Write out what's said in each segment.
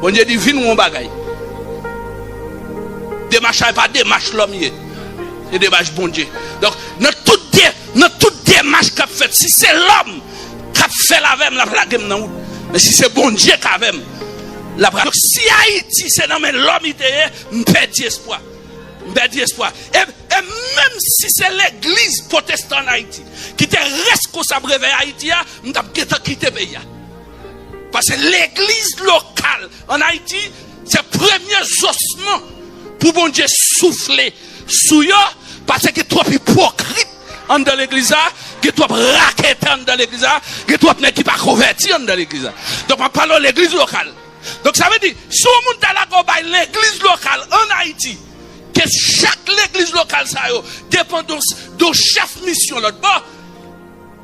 Bon Dieu dit, viens mon bagaille. Démarche pas démarche l'homme. C'est démarche bon Dieu. Donc, dans toute démarche qu'a fait, si c'est l'homme qui a fait la veille, la plague dans. Mais si c'est bon Dieu qui a fait, la plague. Donc, si Haïti, c'est dans l'homme, il me perd espoir. Et même si c'est l'église protestante en Haïti qui te responsable de Haïti, je vais quitter le pays. Parce que l'église locale en Haïti, c'est le premier ossement pour bon Dieu souffler sous eux, parce que trop hypocrite en dans l'église, que trop raquetant dans l'église, que trop n'est qui pas converti dans l'église. Donc on parle de l'église locale. Donc ça veut dire, si on monte à la l'église locale en Haïti, que chaque l'église locale ça dépend de chef mission l'autre bord,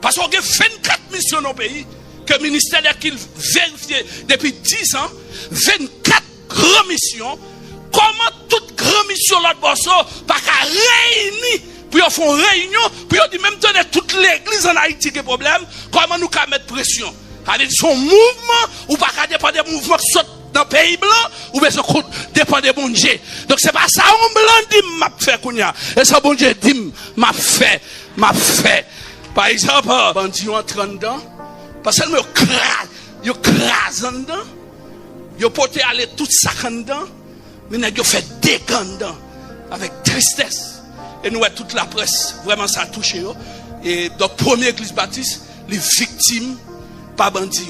parce qu'on a 24 missions dans le pays. Que le ministère qui vérifie depuis 10 ans, 24 grandes missions. Comment toute grande mission là de pas qu'à réunir, puis ils font réunion, puis ils disent même donner toute l'église en Haïti qui est problème, comment nous qu'à mettre pression? Avec son mouvement, ou pas qu'à dépendre des mouvements qui sont dans le pays blanc, ou bien ça dépend des bon Dieu. Donc c'est pas ça, on blanc dit m'a fait kounya. Et ça bon Dieu dit m'a fait. Par exemple, bandit entre dedans. Parce que yo crase en dedans, yo pote aller tout ça en dedans, mais yo fait dégâts dedans avec tristesse. Et nous toute la presse, vraiment ça a touché yo. Et dans la première église baptiste, les victimes pas bandits.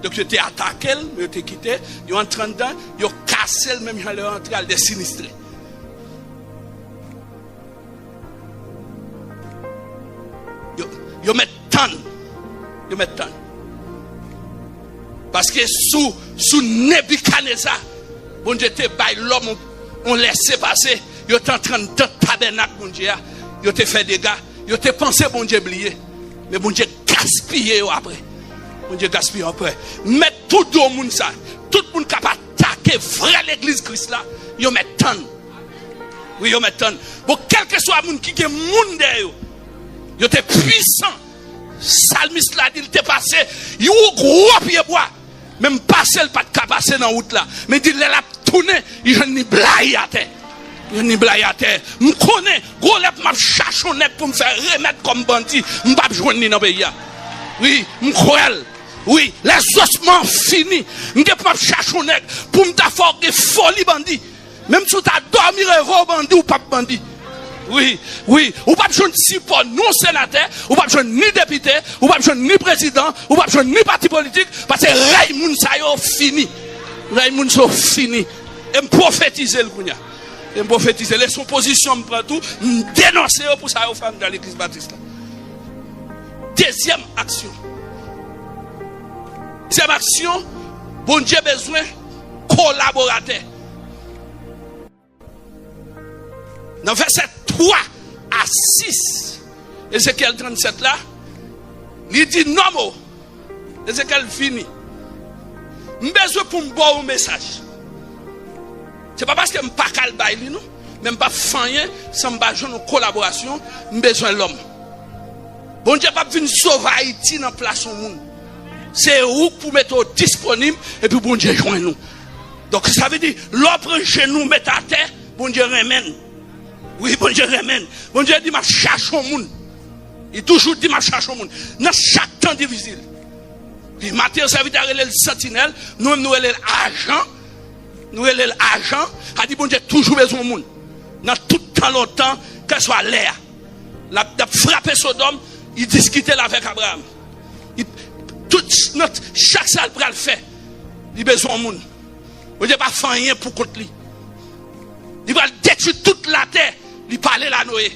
Donc yo étaient attaqués, yo étaient quittés, yo entré dedans, yo cassé même yo leur entrée des sinistrés. Yo met tant. Parce que sous Nebuchadnezzar, bon Dieu te bail l'homme, on laissé passer, il était en train de tabernacle, bon Dieu, il te fait des gars, il te pensé, bon Dieu, oublié, mais bon Dieu gaspillé après. Bon Dieu gaspillé après. Mais tout le monde ça, tout le monde capable d'attaquer vrai l'église Christ là, il met tant. Oui, il met tant. Bon, quel que soit le monde qui est monde derrière, il était puissant. Salmiste là, il était passé, il a gros pied bois. Même passer le pas de passer dans la route là. Mais il a tourné, il a ni blaye à terre. Je connais, gros lèp m'a chachonné pour me faire remettre comme bandit. Je ne pas jouer dans le pays. Oui, je crois. Oui, les ossements finis. Je ne pas chachonné pour me faire des folies bandit. Même si tu as dormi rêve bandit ou pas bandit. Oui, ou pas besoin de support, non sénateur, ou pas besoin ni député, ou pas besoin ni président, ou pas besoin ni parti politique, parce que Raymond ça yo fini. Raymond ça fini. Et me prophétiser le kounya. Et me prophétiser les son position me prend tout, me dénoncer pour ça yo femme dans l'église baptiste. Deuxième action, bon Dieu besoin collaborateur. Dans verset 3 à 6, Ézéchiel 37 là, il dit non, Ézéchiel fini. Je besoin pour me boire un message. Ce n'est pas parce que je ne suis pas calme, non, même pas fanyen, sans me besoin de collaboration, je besoin de l'homme. Bon Dieu, pas venir sauver Haïti dans la place du monde. C'est où pour mettre disponible et puis bon Dieu joint nous. Donc ça veut dire, l'offre chez nous, mettre à terre, bon Dieu ramène. Oui, bon Dieu ramène. Bon Dieu dit, ma cherche au monde. Il toujours dit, ma cherche au monde. Dans chaque temps difficile. Puis, Matthieu, ça veut dire, le sentinelle, nous sommes l'agent. Nous sommes l'agent. A dit, bon Dieu, toujours besoin au monde. Dans tout temps longtemps, qu'elle soit l'air. La frappé Sodome, il discutait avec Abraham. Chaque salle pour le faire. Il a besoin au monde. Bon Dieu, pas faire rien pour contre lui. Il va détruire toute la terre. Il parlait la Noé.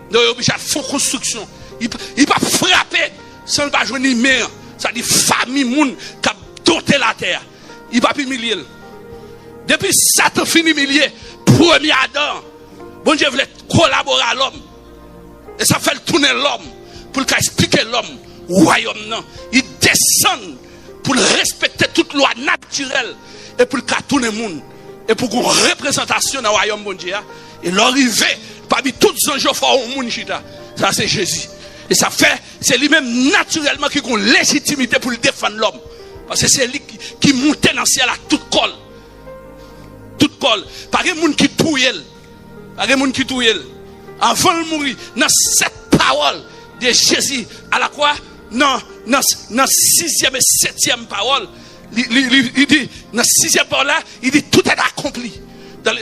Noé obligé à faire construction. Il va frapper sans pas jouer ni mer. Ça dit famille moun qui a doté la terre. Il va plus humilier. Depuis Satan fini humilier, premier Adam, bon Dieu voulait collaborer à l'homme. Et ça fait tourner l'homme pour expliquer l'homme royaume non. Il descend pour respecter toute loi naturelle et pour tourner le monde. Et pour une représentation dans le royaume bon Dieu. Et l'arrivée, parmi tous les anges forts au monde, ça c'est Jésus. Et ça fait, c'est lui-même naturellement qui a une légitimité pour défendre l'homme. Parce que c'est lui qui montait dans le ciel à toute colle. Toute colle. Pas de monde qui touille. Pas de monde qui touille. Avant de mourir, dans cette parole de Jésus à la croix, dans 6e et 7e parole, il dit, dans 6e parole là, il dit tout est accompli. Dans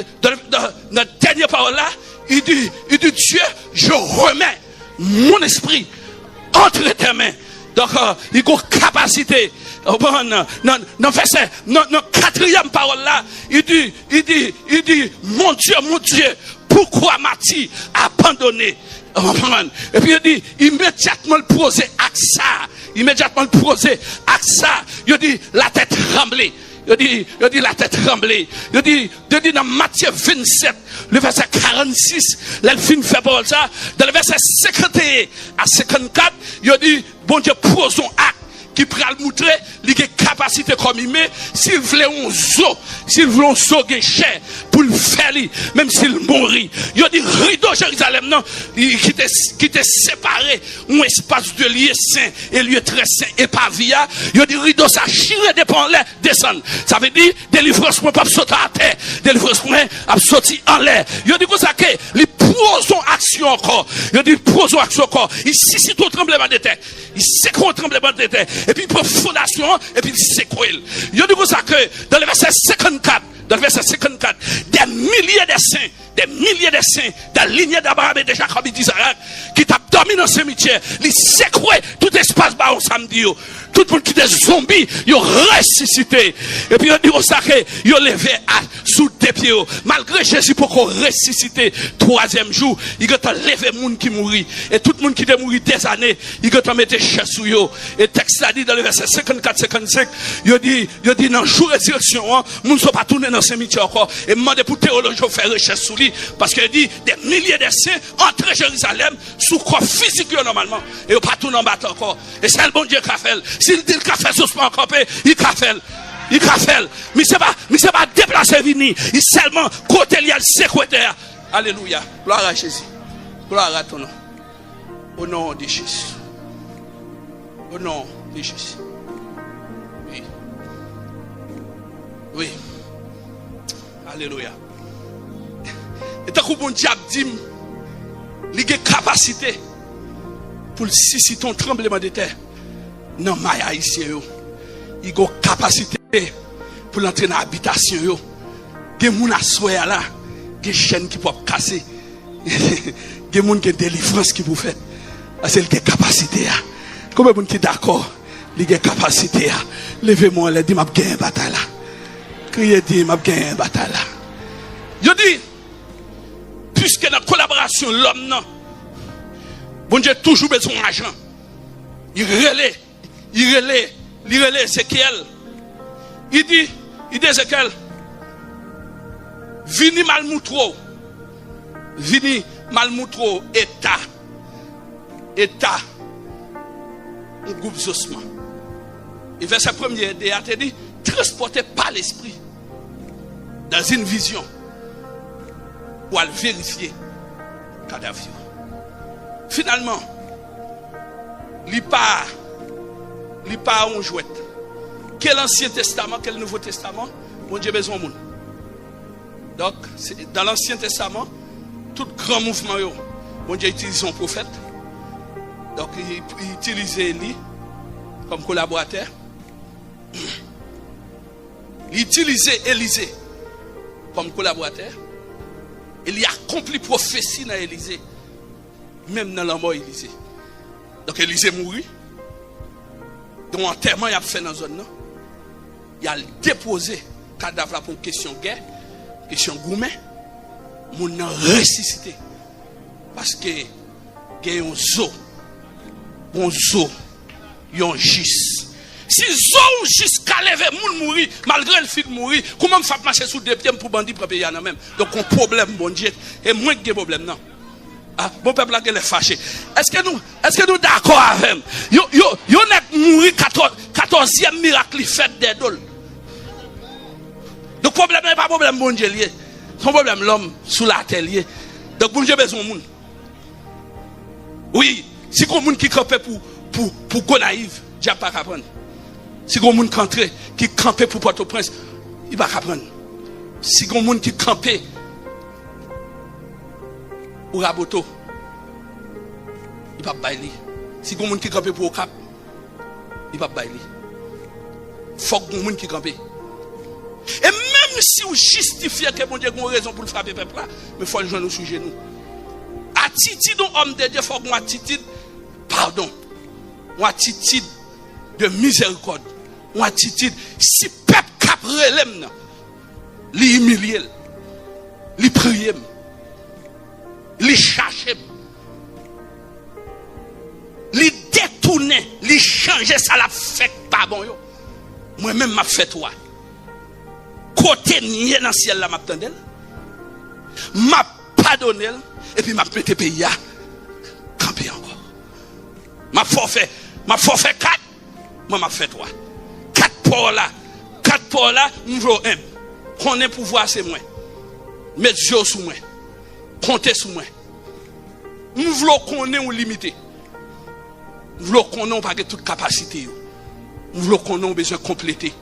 la dernière parole là, il dit Dieu, je remets mon esprit entre tes mains. Donc, il y a une capacité. Dans le verset, dans 4e parole là, il dit, mon Dieu, pourquoi m'as-tu abandonné? Et puis il dit, immédiatement le poser avec ça. Immédiatement le poser avec ça. Il dit, la tête tremblée. Il dit la tête tremblée. Il dit dans Matthieu 27, le verset 46, l'elfine fait parole ça. Dans le verset 51 à 54, il dit, bon Dieu, posons acte qui pourra le montrer, il a capacité comme il met, s'il voulait un zoo, s'il voulait un zoo cher pour le faire, même s'il mourit. Il a dit, rideau Jérusalem, non, qui était séparé, un espace de lieu saint et lieu très saint et pas via. Il a dit, rideau, ça chire dépend l'air, descendre. Ça veut dire, délivrance pour pas sauter à terre, délivrance pour pas sauter en l'air. Il a dit, comme ça, que, les posons action encore. Il a dit, posons action encore. Ici, c'est tout tremblement de terre. Il sécroule le tremblement de terre. Et puis, il prend fondation, et puis il sécroule. Il a dit comme ça que, dans le verset 54, des milliers de saints, de la lignée d'Abraham et de Jacob et d'Isaac, qui t'a dormi dans le cimetière, ils sécroulent tout espace bas au samedi. Tout le monde qui était zombie, ils ont ressuscité. Et puis, il a dit comme ça que, ils ont levé sous des pieds. Malgré Jésus, pour qu'on ressuscite, 3e jour, il a levé le monde qui mourit. Et tout le monde qui est mort des années, il a mis chez sous eux. Et le texte a dit dans le verset 54-55, il a dit, dans le jour de résurrection, nous ne sommes pas tournés dans le cimetière encore. Et demandé pour théologie faire recherche sur lui. Parce qu'il dit, des milliers de saints entrent à Jérusalem sous corps physique normalement. Et ils ne pas tourner en bas encore. Et c'est le bon Dieu qui a fait. S'il dit qu'il a fait ce pas encore, il a fait. Il a fait. Mais c'est pas déplacer vini. Il seulement côté il y a le secrétaire. Alléluia. Gloire à Jésus. Gloire à ton nom. Au nom de Jésus. Au nom de Jésus. Oui. Oui. Alléluia. Et tant que bon diable dit, il a capacité pour susciter un tremblement de terre. Non, mais haïtien, il a capacité pour l'entrer dans l'habitation. Il y a des gens qui sont là, des chaînes qui peuvent casser, des gens qui ont délivrance qui peuvent faire. C'est une capacité. Combien de gens qui sont d'accord? Il y a capacité. Levez-moi, les dit, je vais une bataille. Criez, dit, je vais une bataille. Je dis, puisque dans la collaboration, l'homme, non, bon Dieu, toujours besoin d'argent. Il relève Ézéchiel. Il dit Ézéchiel, vini malmoutro, état, un groupe d'ossements. Et verset 1er, il a dit, transporté par l'esprit, dans une vision, pour aller vérifier le cadavre. Finalement, il part en jouet. Quel Ancien Testament, quel Nouveau Testament, bon Dieu besoin de monde. Donc, dans l'Ancien Testament, tout grand mouvement, bon Dieu utilise son prophète. Donc, il utilisait Élie comme collaborateur. Il utilisait Élisée comme collaborateur. Il y a accompli prophétie dans Élisée. Même dans la mort Élisée. Donc Élisée mourit. Donc enterrement il a fait dans la zone. Il a déposé cadavre pour une question guerre, question gourmet. Mon a ressuscité. Parce que il y a un zoo. Un zoo. Il y a un gis. Si zoo jusqu'à lever moun mourir, malgré le film mourir, comment me faire marcher sous des pieds pour bandit pour payer même. Donc un problème bon Dieu et moins que problème non. Ah, bon peuple là qui est fâché. Est-ce que nous d'accord avec yo net mourir 14e miracle fait des dol. Donc problème n'est pas problème bon Dieu lié. Son problème l'homme sous la terre lié. Donc bon Dieu besoin moun. Oui, si comme moun qui campe pour go naïf, Dieu pas capable. Si il y a un monde qui campait pour Port-au-Prince, il va pas prendre. Si il y a un monde qui campait pour Raboto, il va pas bailler. Si il y a un monde qui campait pour Cap, il va pas bailler. Il faut que un monde qui campait. Et même si vous justifiez que mon Dieu a une raison pour le frapper peuple là, mais il faut le joindre sur genoux. Attitude d'homme de Dieu, il faut une attitude, pardon, une attitude de miséricorde, une attitude, si peuple cap relève, li humilier, li prier, li chercher, li détourner, li changer, ça la fait pas bon yo. Moi-même m'a fait toi. Côté nié dans le ciel là, m'a attendel, m'a pardonné, et puis m'a pété pays à camper encore. M'a forfait 4, moi m'a fait 3. 4 pour là, m'vlo 1. Qu'on ait pouvoir c'est moi. Mettre Dieu sous moi. Compter sous moi. M'vlo qu'on ait ou limité. M'vlo qu'on ait pas toute capacité. M'vlo qu'on ait besoin compléter.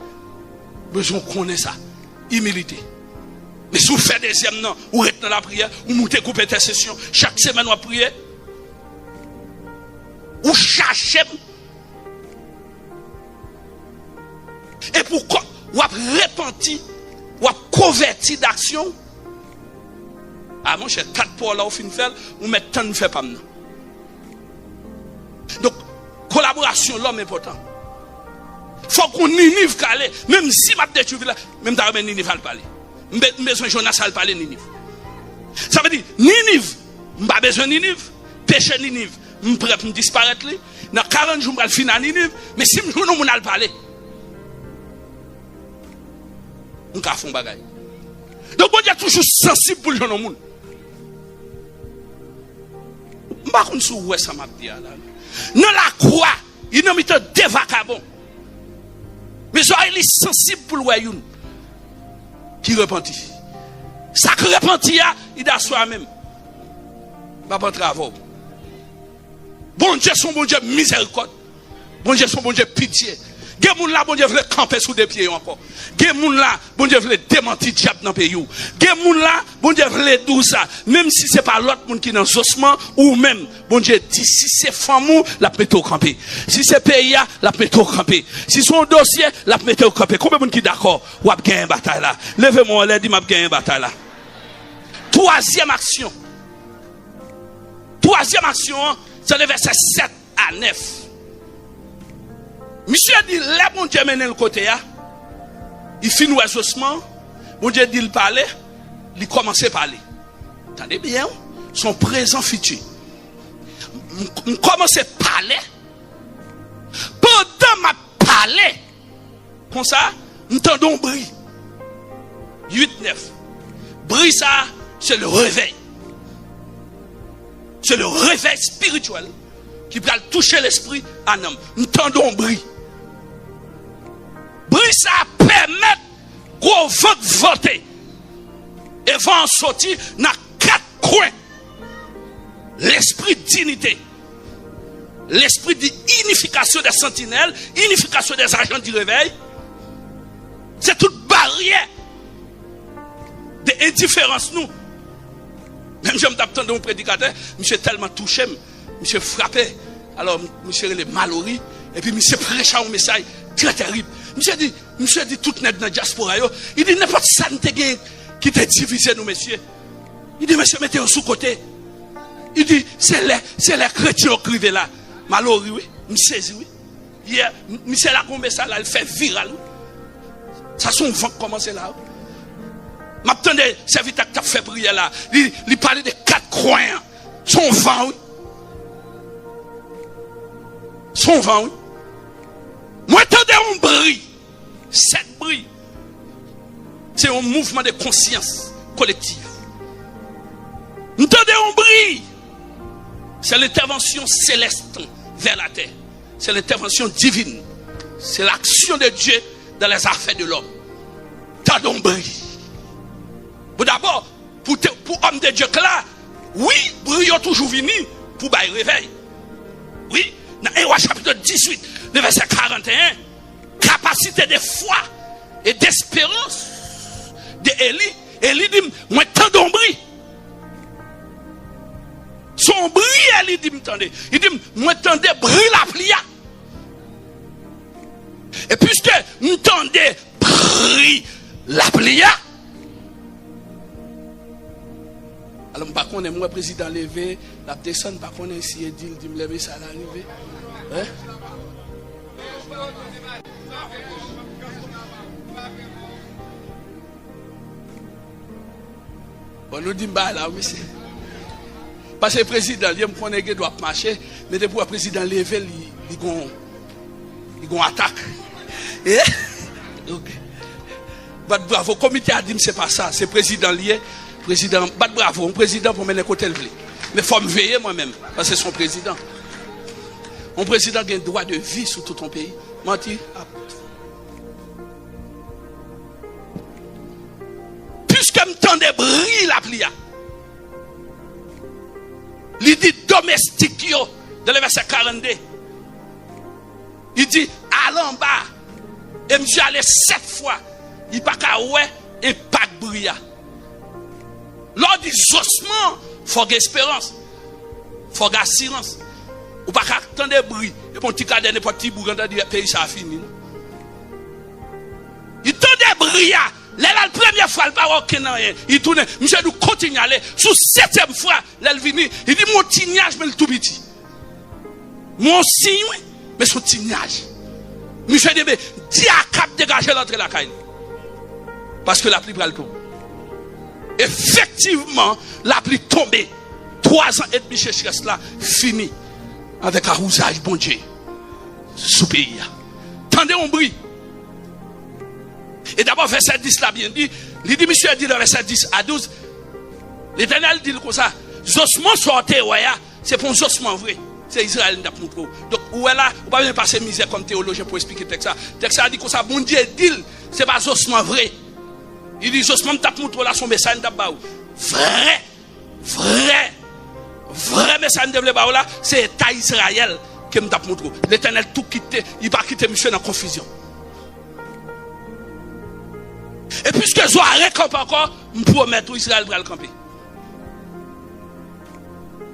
Besoin qu'on ait ça. Humilité. Mais si vous faites deuxième non, vous êtes dans la prière, vous montez couper intercession, chaque semaine vous priez, vous cherchez, et pourquoi vous avez repenti, vous avez converti d'action. Ah mon cher, 4 pour là, vous finissez de faire, vous mettez tant de faire pas maintenant. Donc, collaboration, l'homme est important. Il faut qu'on Ninive calé, même si ma détruit là, même dans le Ninive va le parler. Besoin Jonas à parler Ninive. Ça veut dire Ninive, pas besoin de Ninive, péché Ninive, je prêt pour disparaître. Dans 40 jours, je vais finir à Ninive, mais si je ne peux parler, je vais faire un bagage. Donc, on est toujours sensible pour le jeune monde. Je ne sais pas si vous ça m'a dit. Dans la croix, il n'a mis deux vagabonds. Mais il est sensible pour le royaume. Qui repentit. Ça qui repentit, il a soi-même. Pas de travail. Bon Dieu, son bon Dieu miséricorde. Bon Dieu, son bon Dieu pitié. Gen moun là, bon Dieu veut camper sous des pieds encore. Gen moun là, bon Dieu veut démentir diable dans le pays. Gen moun là, bon Dieu veut tout ça. Même si ce n'est pas l'autre monde qui est dans l'ossement, ou même, bon Dieu dit, si c'est femme, la mettre au camper. Si c'est pays, la mettre au camper. Si son dossier, la mettre au camper. Combien de monde qui est d'accord? Ou a gagné une bataille là? Levez-moi, là, dit, m'a gagné une bataille là. Troisième action, c'est le verset 7 à 9. Monsieur dit, là, bon Dieu mène le côté, il finit l'ossement, bon Dieu dit, il parlait, il commence à parler. Attendez bien, son présent futur. Je commence à parler, pendant ma parler, comme ça, nous entendons un bruit. 8-9. Bruit ça, c'est le réveil. C'est le réveil spirituel qui va toucher l'esprit à un homme. Nous entendons un bruit. Bruit ça permet qu'on vote. Et va en sortir dans 4 coins. L'esprit d'unité. L'esprit d'unification des sentinelles. Unification des agents du réveil. C'est toute barrière d'indifférence nous. Même je me t'attends de mon prédicateur, monsieur tellement touché, monsieur frappé. Alors, monsieur est malheureux. Et puis, monsieur prêche un message très terrible. Monsieur dit tout net dans la diaspora. Il dit n'importe ça qui te divisé, nous, messieurs. Il dit, monsieur, mettez-vous sous côté. Il dit, c'est les chrétiens qui écrivent là. Malheureux, oui. Monsieur saisit, oui. Hier, monsieur l'a comblé ça là, il fait viral. Ça, son vent commence là. M'attendez, serviteur qui a fait prière là. Il parlait de 4 coins. Son vent, oui. Son vent, oui. Moi, attendez un bruit. 7 bruits. C'est un mouvement de conscience collective. Entendez un bruit. C'est l'intervention céleste vers la terre. C'est l'intervention divine. C'est l'action de Dieu dans les affaires de l'homme. Entendez un bruit. D'abord, pour homme de Dieu là, oui, bruit toujours venu pour bailler réveil. Oui, dans 1 chapitre 18, le verset 41, capacité de foi et d'espérance d'Élie. Élie dit, moi tant d'ombri. Son bris, Élie dit, m'tendez. Il dit, moi tendez bris la plia. Et puisque m'tendez bris la plia, alors par contre, moi président levé, la personne par contre ici et dit me lever ça l'arriver. Hein? On nous dit bah là oui c'est parce que le président il me connaît qu'il doit marcher mais depuis le président levé il gon attaque. Et OK. Bravo, comité a dit c'est pas ça, c'est président lié. Président, bravo, un président pour mener côté le blé. Mais il faut me veiller moi-même, parce que c'est son président. Un président qui a un droit de vie sur tout ton pays. Menti. Puisque me tendez brille la plia. Il dit domestique yo, dans le verset 42. Il dit, allez en bas. Et monsieur allé 7 fois. Il n'y a pas qu'à ouais, et pas de brillant. Lors du ossements, il faut de l'espérance. Il faut de l'assurance. Ou pas qu'attendre des bruits. Et pour petit cadre, n'importe qui bourg, le pays, ça a fini. Il tend des bruits. Là, la première fois, il va aucun rien. Il tourne. Monsieur, nous continuons à aller. Sous 7e fois, là, il vient. Il dit, mon tignage, mais le tout petit. Mon signe, mais son tignage. Monsieur dit, dis à cap dégager l'entrée de la caille. Parce que la pluie va le tomber. Effectivement, la pluie tombée. 3 ans et demi chez cela, fini. Avec un rousage, bon Dieu. Sous pays. Tendez un bruit. Et d'abord, verset 10 là bien dit. Il dit, monsieur dit dans verset 10 à 12. L'Éternel dit comme ça. Ossements sortent, ouais, c'est pour un ossement vrai. C'est Israël qui a montré. Donc, où est là, on ne peut pas bien passer misère comme théologien pour expliquer le texte. Le texte a dit comme ça, bon Dieu dit, ce n'est pas ossement vrai. Il dit, ossement t'a montré là son message d'abord. Vrai message de là, c'est l'État Israël qui m'a montré. L'Éternel tout quitté, il va quitter monsieur dans la confusion. Et puisque je vais camper encore, je promets que Israël va le camper.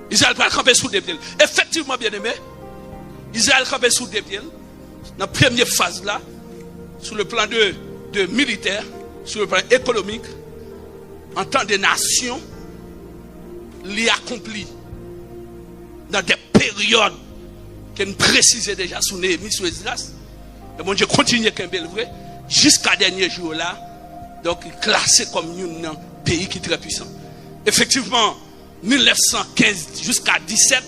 Israël va camper sous des pieds. Effectivement, bien aimé, Israël va camper sous des pieds. Dans la première phase là, sur le plan de militaire, sur le plan économique, en tant que nation, l'y accompli dans des périodes que nous précisons déjà sur Néhémie, sur Esdras. Et bon Dieu continue comme bel vrai, jusqu'à dernier jour là, donc classé comme un pays qui est très puissant. Effectivement, 1915 jusqu'à 17,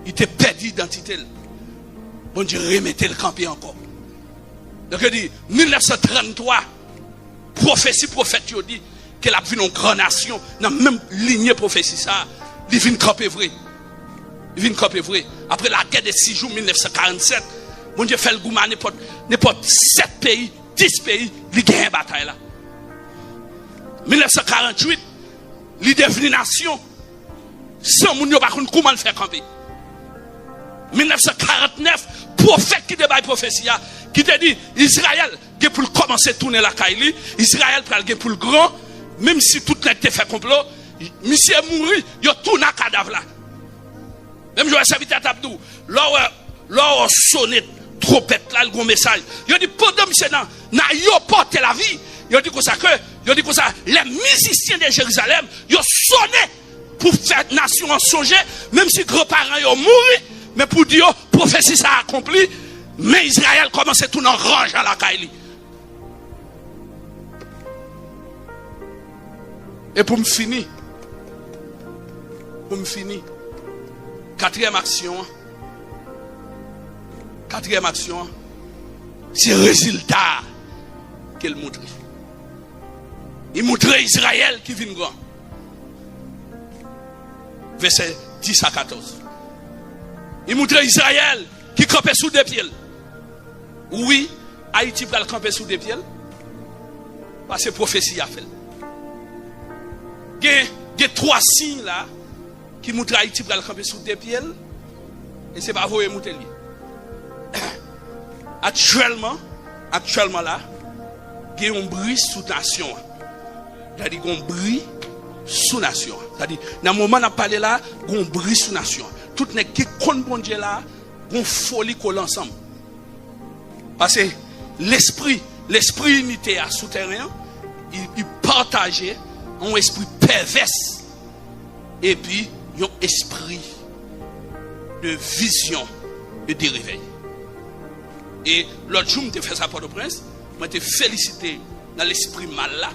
il était perdu d'identité. Bon Dieu remettait le campé encore. Donc il dit, 1933, prophétie prophète dit qu'elle a vu une grande nation, dans la même lignée prophétie ça, il vient camper vrai. Il vient camper vrai. Après la guerre de 6 jours, 1947, bon Dieu fait le gourmand, n'importe 7 pays, 10 pays, il gagne une bataille là. 1948, il est devenu nation, sans moun yo pas comment le faire camper. 1949, prophète qui débat prophétie, qui te dit, Israël, qui pour commencer à tourner la caille, Israël pour le grand, même si tout le monde fait complot, monsieur est mort, il a tourné le cadavre là. Même je vais servir à Tabdou, là, sonné, trompette là, le gros message. Il a dit, pendant monsieur n'a porté la vie, il a dit comme ça que, les musiciens de Jérusalem, ils ont sonné pour faire nation en songer, même si grands-parents ont mouru, mais pour dire, prophétie ça a accompli, mais Israël commence tout en range à la Kaili. Et pour me finir, quatrième action, c'est le résultat qu'elle montre. Il montre Israël qui vient grand. Verset 10 à 14. Il montre Israël qui campait sous des pieds. Oui, Haïti va le camper sous des pieds. Parce que prophétie a fait. Il y a 3 signes là qui montrent Haïti va le camper sous des pieds. Et ce n'est pas vous qui montrez. Actuellement, actuellement là, il y a un bruit sous nation. C'est-à-dire qu'il y a un bruit sous nation. C'est-à-dire, dans le moment où on a parlé là, il y a un bruit sous nation. Tout n'est qui compte bon Dieu là, il y a une folie collée ensemble. Parce que l'esprit unité à souterrain, il partageait un esprit pervers et puis un esprit de vision et de réveil. Et l'autre jour, je fait ça pour le prince, je t'ai félicité dans l'esprit mal là,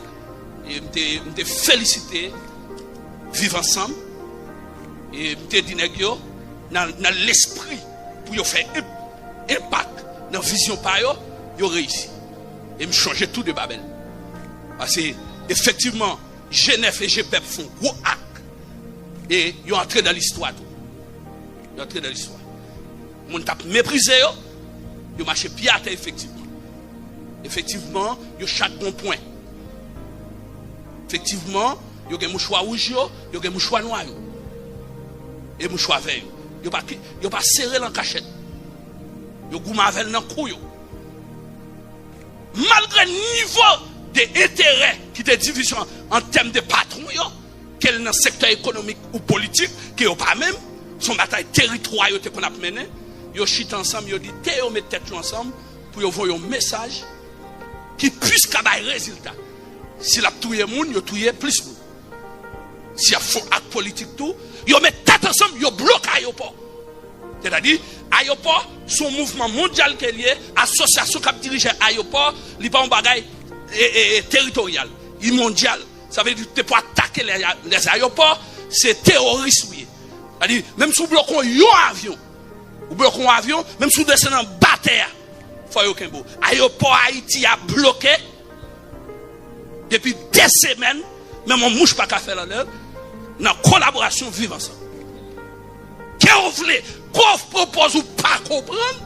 et je t'ai félicité vivre ensemble, et je t'ai dit dans l'esprit pour faire impact dans la vision par eux, ils ont réussi. Et me changer tout de Babel. Parce que effectivement, Genève et GPEP font gros acte. Et ils ont entré dans l'histoire. Ils ont entré dans l'histoire. Ils ont méprisé, ils ont marché pied à terre, effectivement. Effectivement, ils ont chaque bon point. Effectivement, ils ont un mouchoir rouge, ils ont un mouchoir noir. Et un mouchoir vert. Ils n'ont pas serré dans la cachette. Ils ont goûté avec dans le cou. Malgré le niveau d'intérêt qui est division en termes de patron, quel dans le secteur économique ou politique, qui n'est pas même, son bataille territoriale qu'on a mené, ils chit ensemble, ils disent, ils mettent tête ensemble pour envoyer un message qui puisse avoir un résultat. Si la touye moun, ils touye plus moun. Si y a faux acte politique tout, ils mettent tête ensemble, ils bloquent l'aéroport. C'est-à-dire, l'aéroport, son mouvement mondial qui est lié, association qui dirige l'aéroport, il n'est pas un bagage territorial, il est mondial. Ça veut dire que pour attaquer les aéroports, c'est terroriste. C'est-à-dire, même si vous bloquez un avion, même si vous descendez en bataille, il faut aucun beau. L'aéroport Haïti a bloqué depuis des semaines, même on ne mouche pas qu'à faire la leur, dans la collaboration vivre ensemble. Qu'est-ce que vous voulez? Qu'on propose ou pas comprendre?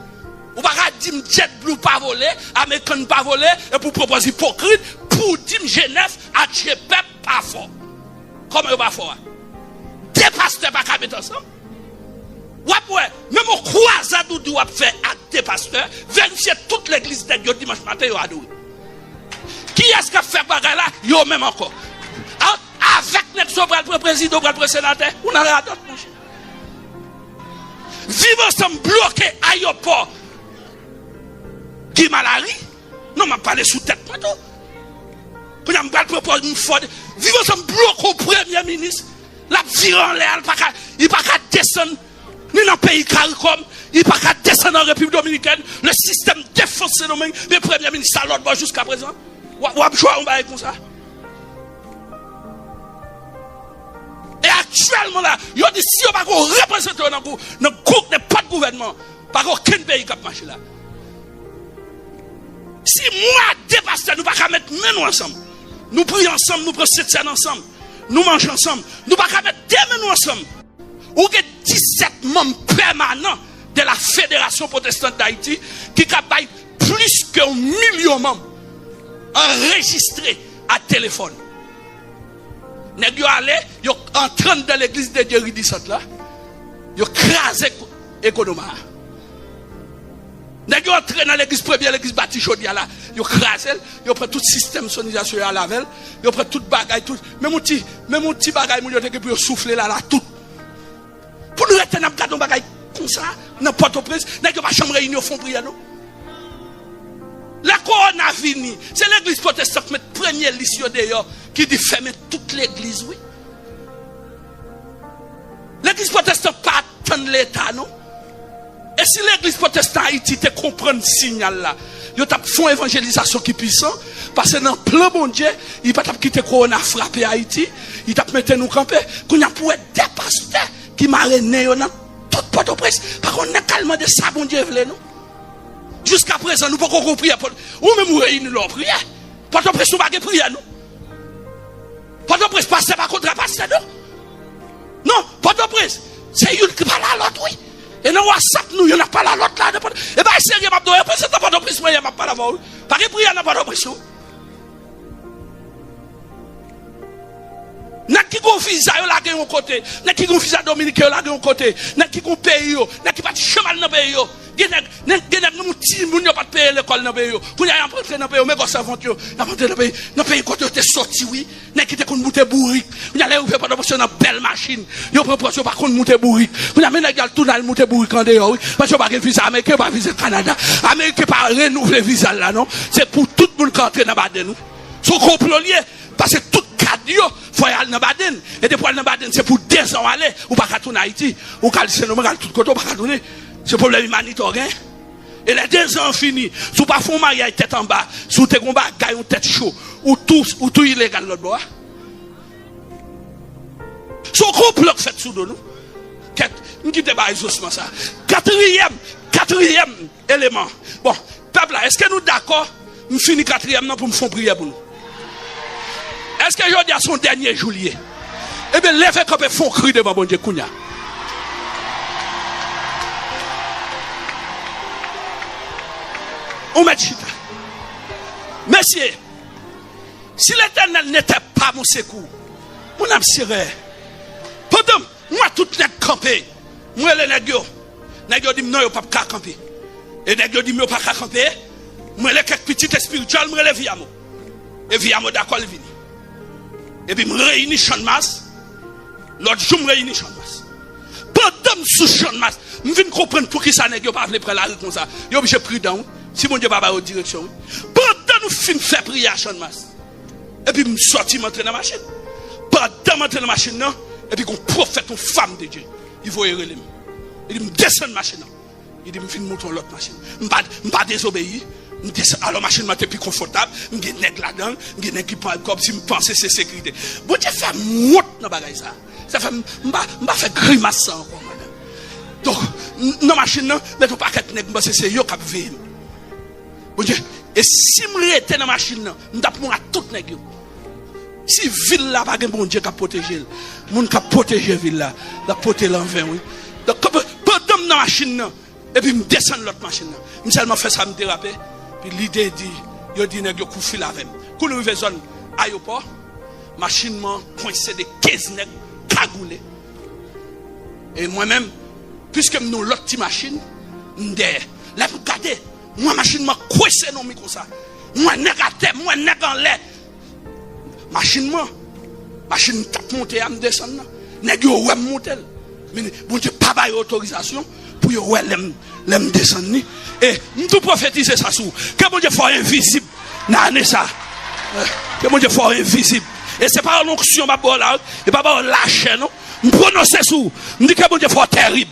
Ou pas dire JetBlue pas voler, American pas voler, et pour proposer hypocrite, pour dire Genève à GPEP pas fort. Comment pas fort? Des pasteurs pas mettre ensemble. Ouais, même au croisade où doit faire acte des pasteurs, vérifier toute l'église de dimanche matin, yo adoué. Qui est-ce qui a fait bagarre là? Yo même encore. Avec le président, le sénateur, on a rien d'autre, mon cher. Vivre ensemble bloqué aéroport qui malarie. Non, je parle sous tête. Quand je me propose une fois, vivre ensemble bloqué au premier ministre. La vie en l'air, il ne peut pas descendre ni dans le pays CARICOM, il ne peut pas descendre en République Dominicaine. Le système défoncé, le premier ministre à l'autre bord jusqu'à présent. Ou à choix, on va comme ça. Et actuellement là, il dit si on ne peut pas représenter dans le groupe, pas de gouvernement, pas aucun pays qui a marché là. Si moi, des pasteurs, nous ne pouvons pas mettre nous ensemble, nous prions ensemble, nous prenons cette scène ensemble, nous mangeons ensemble, nous ne pouvons pas mettre des mains ensemble. Ou que 17 membres permanents de la Fédération protestante d'Haïti qui ont plus qu'un million de membres enregistrés à téléphone. Nèg yo allé, yo entrant dans l'église de Dieu ridissante là, yo crasé économie. Nèg yo entré dans l'église première, l'église bâtie Chaudière là, yo crasé, yo prend tout système sonorisation à lavel, yo prend toute bagaille tout, même un petit bagaille moun yo te pour souffler là tout. Pour nous rester dans cadre bagaille comme ça, dans Port-au-Prince, nèg yo pas chambre réunion font prière non. La couronne a fini. C'est l'église protestante qui met première liste d'ailleurs qui dit fermer toute l'église, oui. L'église protestante pas attendre l'État, non? Et si l'église protestante Haïti te comprend le signal là, ils font une évangélisation qui est puissante, parce que dans le plan bon Dieu, ils ne peuvent pas quitter couronne à frapper Haïti, ils peuvent mettre nous camper, qu'on a pour être des pasteurs qui marraient dans toute Port-au-Prince, parce qu'on a calmement de ça, bon Dieu, non? Jusqu'à présent, nous ne pouvons pas prier. Ou même nous réunir leur prière. Port-au-Prince, nous ne pouvons pas prier, non? Port-au-Prince, passer par contre, passer, non? Non, Port-au-Prince, c'est une qui parle à l'autre, oui. Et dans WhatsApp, nous, il n'y en a pas à l'autre là. Et bien, c'est rien, c'est Port-au-Prince, moi, il n'y a pas d'avant. Pas de prière dans Port-au-Prince. N'a qui gon visa yo la gen côté, n'a qui gon visa dominicain yo la gen côté, n'a qui gon pays yo, n'a qui pas chemal dans pays yo, nous petits moun yo pas payer l'école dans pays yo. Pour y entrer dans pays mais gosse avant yo, entrer dans pays quand tu es sorti oui, nèg qui te kon monter bourrique. Y aller ouvrir pas de dans belle machine. Yo prend pression par contre monter bourrique. Pour y amener nèg tout dans monter bourrique en dehors oui. Parce que pas visa américain, pas visa Canada. Américain pas renouveler visa là non. C'est pour tout le monde qui entre dans Baden nous. Son complot lié parce que tout cadio faut aller dans Baden et depuis aller dans Baden c'est pour 2 ans aller ou pas retourner Haïti ou calcer nous tout côté pas retourner. C'est problème humanitaire. Et les 2 ans finis, si vous pas font mariage tête en bas, si vous avez un bagage ou tête chaud, ou tout illégal l'autre bois. Si vous complot fait sous nous, nous quittons pas exaucement ça. Quatrième élément. Bon, peuple là, est-ce que nous d'accord, nous finissons 4e pour me faire prier pour nous? Est-ce que aujourd'hui à son dernier juillet? Eh bien, levez comme ils font cri devant bon Dieu Kounia. On met chita. Messieurs, si l'Éternel n'était pas mon secours, mon âme serait. Pendant moi, tout n'est campé. Moi, les nègres dit non, il pas camper. Et les nègres dit non, pas camper. Moi, les quelques petites spirituelles, moi, les viamo. Et viamo d'accord, le vini. Et puis, je me réunis champ de masse. L'autre jour, je me réunis champ de masse. Pendant sous champ de masse, je viens comprendre pour qui ça n'est pas prendre la rue comme ça. Je suis obligé de prudent. Si mon Dieu va pas en direction. Pendant nous finissons faire prier à champ de masse. Et puis, je sortis, je m'entraîne dans la machine. Pendant m'entrer dans la machine, et puis, qu'on prophète, une femme de Dieu. Il faut y aller. Il dit, je descends de la machine. Il dit, je viens monter l'autre machine. Je ne vais pas désobéir. Alors, la machine est plus confortable. Je suis nègre là-dedans. Je suis nègre qui parle comme si je pensais c'est sécurité. Bon Dieu fait monte dans le bagage ça. Ça fait, je faire grimace encore, madame. Donc, dans la machine, je ne vais pas être nègre parce que c'est eux qui vivent. Bon Dieu. Et si je reste dans la machine, je vais prendre tout nègre. Si la ville là, pas de bon Dieu qui protège, mon qui protège la ville là, la protéger l'envers, oui. Donc, pendant la machine, et puis je descends de l'autre machine. Je seulement fait ça, me déraper. Puis l'idée dit, il dit, nèg yo couffé la même. Quand nous vivons zone aéroport, machine m'a coincé de 15 nèg cagoulé. Et moi-même, puisque nous l'autre petite machine, m'dère. Là vous regardez, moi machine m'a coincé non mi comme ça. Moi nèg à terre, moi nèg en l'air. Machine tape monter à me descendre. Nèg yo ouais monter. Mais bon Dieu pas bail autorisation pour yo ouais l'aime descendre. Et nous tout prophétiser ça sous. Que bon Dieu soit invisible. Nan ça. Que bon Dieu soit invisible. Et c'est pas une onction ma bon là, et pas pas lâcher non. Me prononcer sous. Me dit que bon Dieu soit terrible.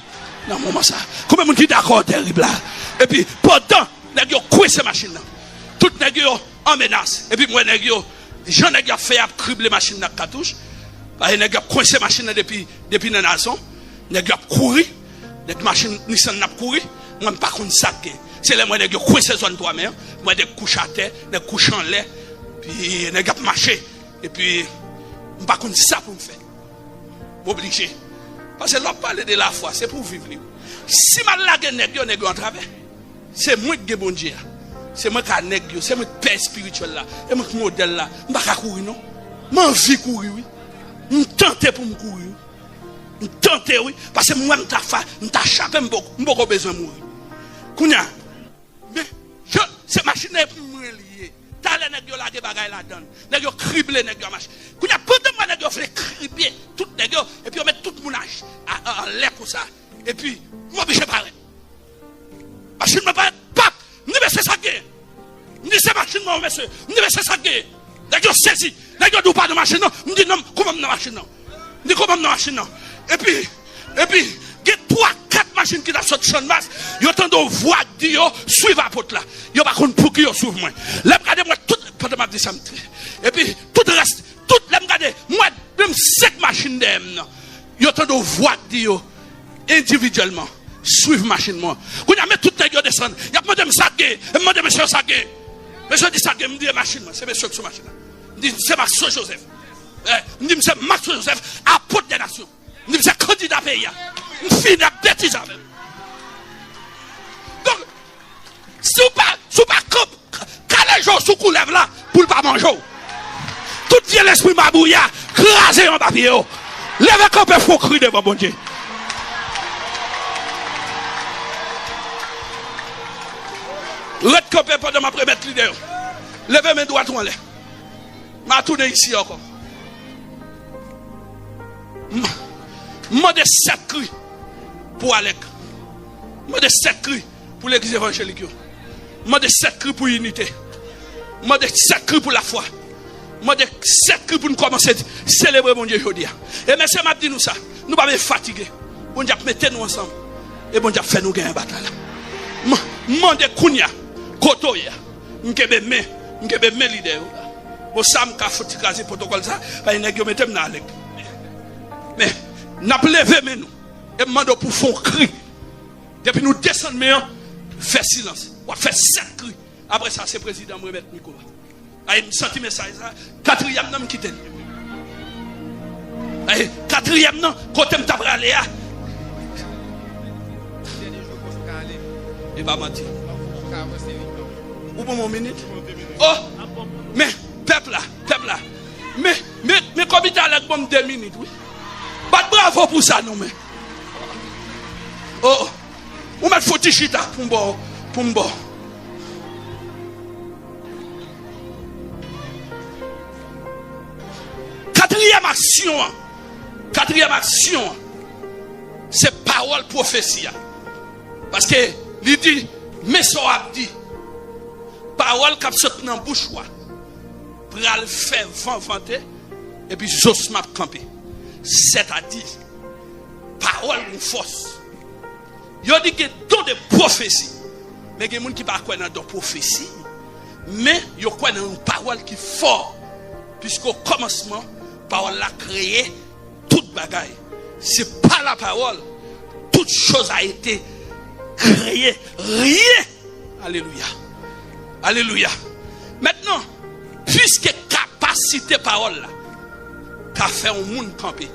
Dans moment ça. Comment me dit d'accord terrible là. Et puis pendant nèg yo coué ces machines là. Tout nèg yo en menace. Et puis moi nèg yo Jean nèg a fait à cribler machine dans cartouche. Parce nèg a coincé machine depuis dans nation. Nèg a couru. Nèg machine Nissan n'a couru. Moi pas contre ça. C'est là moi nèg yo coincé zone 3 mer. Moi des couche à terre, des couche en l'air. Puis nèg a marché. Et puis pas contre ça pour me faire. Obligé. Parce que l'on parle de la foi, c'est pour vivre. Si ma lague nèg yo en travers. C'est moi qui bon Dieu. C'est moi qui nèg yo, c'est moi père spirituel là. Et moi modèle là, m'pa courir non. M'envie courir oui. M'tenter pour me courir. M'tenter oui parce que moi m'ta chapé m'boko besoin mourir. Kounya. Mais c'est machine pour me lier. T'as les nèg yo la de bagay la donne. Nèg yo cribler nèg yo machine. Kounya pendant moi nèg yo fait cribler tout nèg yo et puis on met tout le monde en l'air comme ça. Et puis m'oblige parler. Machine me pas pap. Ni c'est ça que ni c'est machine non monsieur ni c'est ça que d'accord saisi d'accord do pas de machine non me dit non comment dans machine non ni comment dans machine non et puis il y a 3-4 machines qui dans sorti champ de masse yo tande voix dit yo suivre apôtre là yo pas contre pour qui yo suivre moi là regarder moi tout pendant m'a dit ça et puis tout reste tout là regarder moi même 5 machines dem yo tande voix dit yo individuellement suivre machine moi. Quand y a mis tout les gars descendre, y a demandé ça gay, demandé monsieur ça gay. Monsieur dit ça gay, me dit machine moi, c'est monsieur sur machine. Me dit c'est Max Joseph. Me dit c'est Max Joseph apôtre des nations. Me dit c'est candidat pays. Me fille de bêtise avec. Donc si ou pas quand les gens sous coulève là pour pas manger. Tout vient l'esprit mabouya, craser en papier. Lève camp faut crier devant bon Dieu. Reste campé pendant ma première leader. Levez mes doigts en l'air. M'a tourné ici encore. Mande 7 cris pour Alec. Mande 7 cris pour l'église évangélique. Mande 7 cris pour l'unité. Mande 7 cris pour la foi. Mande 7 cris pour nous commencer à célébrer mon Dieu aujourd'hui. Et monsieur m'a dit nous ça. Nous ne sommes pas fatigués. Bon Dieu mettez nous ensemble. Et bon Dieu fait nous gagner une bataille. Mande Kounia. Kotoya. M'kebe me leader. Bon ça m'ka faut tirer protocole ça. Parce que nous mettons dans Alec. Mais n'a pas levé mais nous. Et demande pour fond cri. Depuis nous descendons mais fait silence. On fait 7 cris. Après ça c'est président me remettre micro. Aïe me senti message ça. Quatrième nom quitter. Aïe quatrième nom côté me t'a aller à. Il va mentir. Ou bon mon minute. Oh mais peuple là. Mais comme il a bon 2 minutes oui. Pas de bravo pour ça, non, mais. Oh, on met foutu chita pour me bon. Quatrième action, c'est parole prophétie. Parce que, il dit, mais ça a dit, parole qui a sorti dans la bouche, pour le faire vanter, et puis j'ose m'a camper. C'est-à-dire, parole ou force. Il dit que dans des prophéties, mais il y a des gens qui ne croient pas dans des prophéties, mais ils croient dans une parole qui est forte. Puisqu'au commencement, la parole a créé toute bagaille. Ce n'est pas la parole. Toute chose a été créée. Rien. Alléluia. Alléluia. Maintenant, puisque capacité parole là, qu'a fait un monde camper.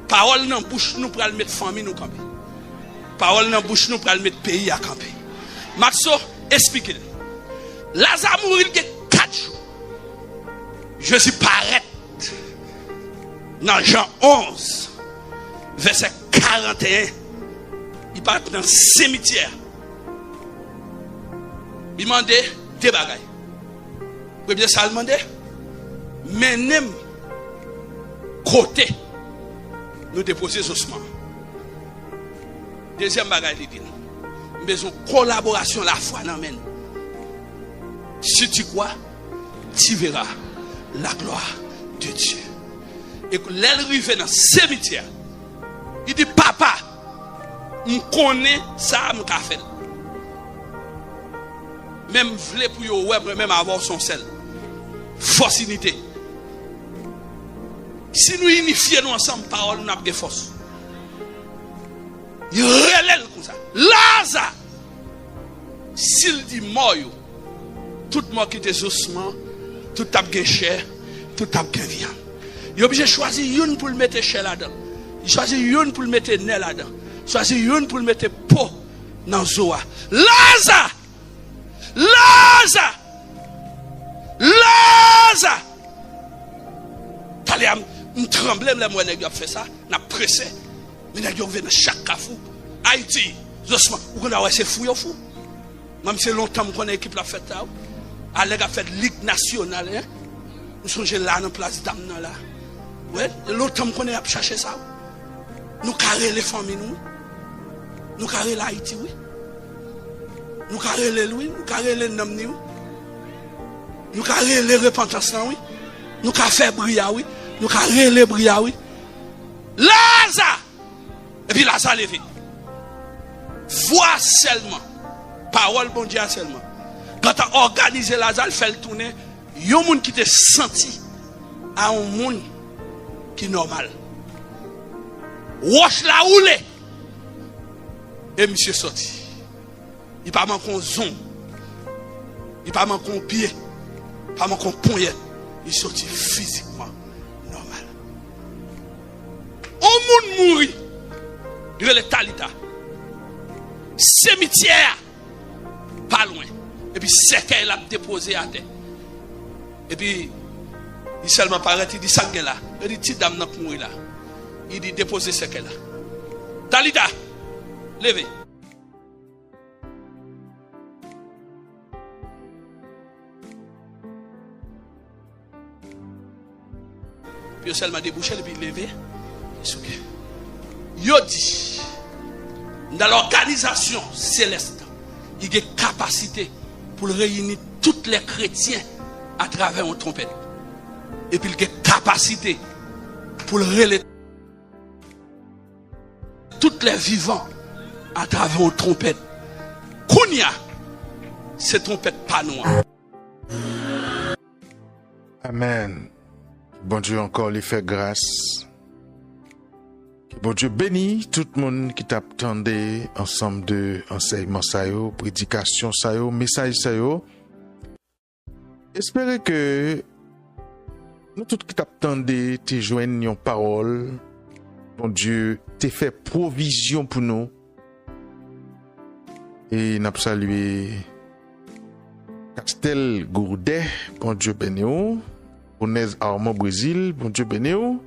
Parole dans bouche nous pour mettre famille nous camper. Parole dans bouche nous pour mettre pays à camper. Maxo explique. Lazare mourir que 4 jours. Je suis paraître dans Jean 11 verset 41. Il part dans le cimetière. Il demandait des bagailles. Premier ça demandait mais même côté nous déposer ossements. Deuxième bagaille il dit besoin collaboration la foi n'amène. Si tu crois, tu verras la gloire de Dieu. Et quand elle arrive dans le cimetière, il dit papa, je connais ça m'a fait. Même vle pour yo ouais même avoir son sel. Force unité. Si nous unifions nous ensemble, parole nous avons force. Il relève comme ça. Lazare, s'il dit mort, tout mort qui était ossements, tout a bien chair, tout a bien viande. Il est obligé de choisir une pour le mettre chair là-dedans. Il choisit une pour le mettre nez là-dedans. Il choisit une pour le mettre peau dans Zoa. Lazare! Lazare! Lazare! T'allais me trembler, moi, je fait ça, je pressé. Mais je vais dans chaque cafou. Haïti, ossements, vous connaissez, c'est fou, fou. Même si longtemps que mon équipe l'a fait ça. Elle a fait Ligue nationale. Hein? Nous sommes là dans place d'Amna là. Ouais, longtemps qu'on a cherché ça. Nous carré les familles nous. Nous carré l'Haïti oui. Nous carré les Louis, nous carré les noms nous. Nous carré les repentances oui. Nous carré fait bria oui. Nous carré les bria oui. Lazare. Et puis Lazare levé. Vois seulement. Parole bon Dieu seulement. Quand tu as organisé Lazare, fait le tourner, il y a un monde qui te senti à un monde qui est normal. Wash la roule. Et monsieur sorti. Il pas manqué un zon. Il pas manqué un pied. Il pas manqué un poignet. Il sorti physiquement normal. Un monde mourit. Il est le Talita. Cimetière. Pas loin. Et puis c'est qu'elle a déposé à terre. Et puis il seulement paraît, il dit ça là. Il dit petite dame n'a pas mouru là. Il dit déposer ce qu'elle a. Talita, levez. puis seulement débouché et puis levé. Yo dit, dans l'organisation céleste, il y a capacité pour réunir tous les chrétiens à travers une trompette. Et puis il y a capacité pour relayer tous les vivants à travers une trompette. Kounia, c'est trompette pas noire. Amen. Bon Dieu encore lui fait grâce. Bon Dieu bénit tout le monde qui t'attendait ensemble de enseignement ça yo, prédication ça yo, message ça yo. Espérez que nous tous qui t'attendait te joignent une parole. Bon Dieu t'ai fait provision pour nous. Et n'a salué Castel Gourdet, bon Dieu bénit. Bonez Armand Brésil, bon Dieu bénit.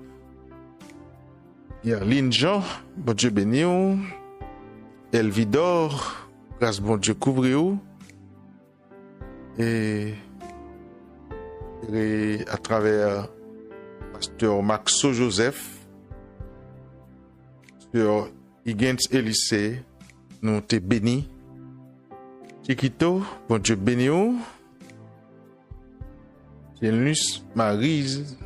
Yerline Jean, bon Dieu béni. Elvidor, grâce bon Dieu couvre. Et à travers pasteur Maxo Joseph, sur Higgins Elysée, nous te bénis. Chiquito, bon Dieu béni. Jeanus Marise,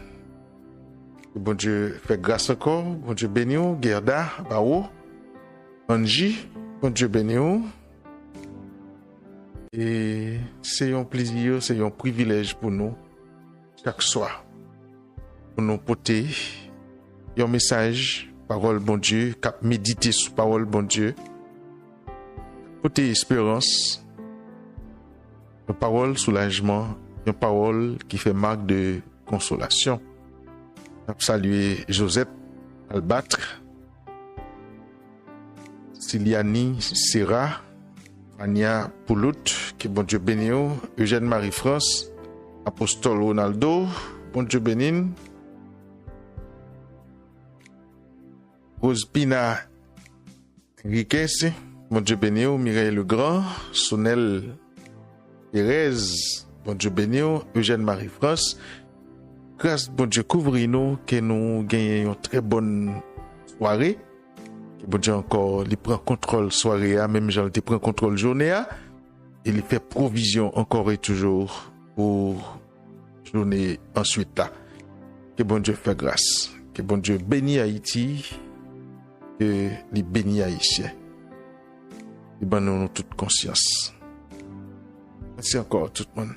bon Dieu fait grâce encore, bon Dieu béni. Gerda, Bao, Angie, bon Dieu béni. Et c'est un plaisir, c'est un privilège pour nous, chaque soir, pour nous porter un message, parole bon Dieu, cap méditer sur parole bon Dieu, porter espérance, une parole soulagement, une parole qui fait marque de consolation. Saluer Josette Albatre, Siliani Serra, Ania Poulout, que bon Dieu bénisse, Eugène Marie-France, Apostole Ronaldo, bon Dieu bénisse, Rose Pina Enriquez, bon Dieu bénisse, Mireille Legrand, Sonel Thérèse, bon Dieu bénisse, Eugène Marie-France. Grâce bon Dieu couvre-nous, que nous gagnons une très bonne soirée. Que bon Dieu encore, il prend contrôle soirée, même Jean il prend contrôle journée, et il fait provision encore et toujours pour journée ensuite là. Que bon Dieu fait grâce. Que bon Dieu bénisse Haïti, que il bénisse Haïtien. Et ben nous toute conscience. Merci encore tout le monde.